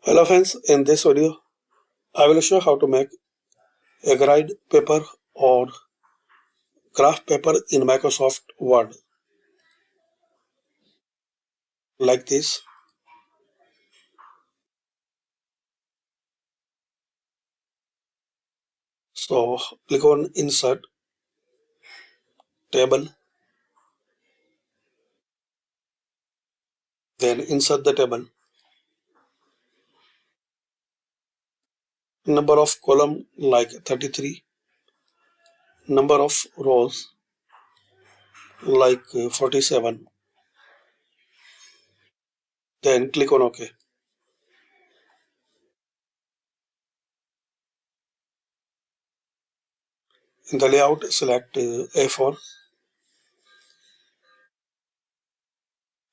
Hello friends, in this video I will show how to make a grid paper or graph paper in Microsoft Word like this. So click on Insert, Table, then insert the table. Number of column like 33, number of rows like 47. Then click on OK. In the layout select A4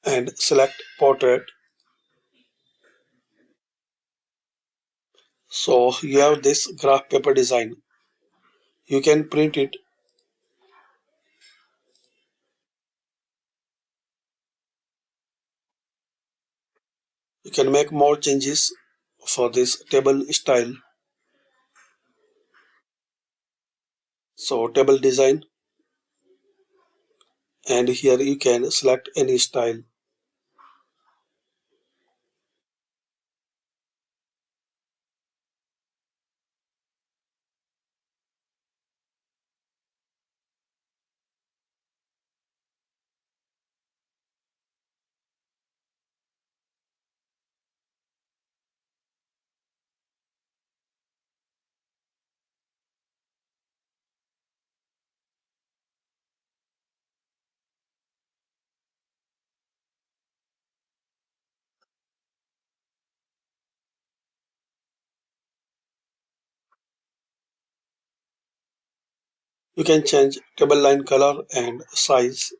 and select Portrait. So you have this graph paper design. You can print it. You can make more changes for this table style. So table design, and here you can select any style. You can change table line color and size.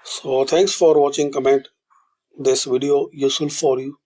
So thanks for watching. Comment this video useful for you.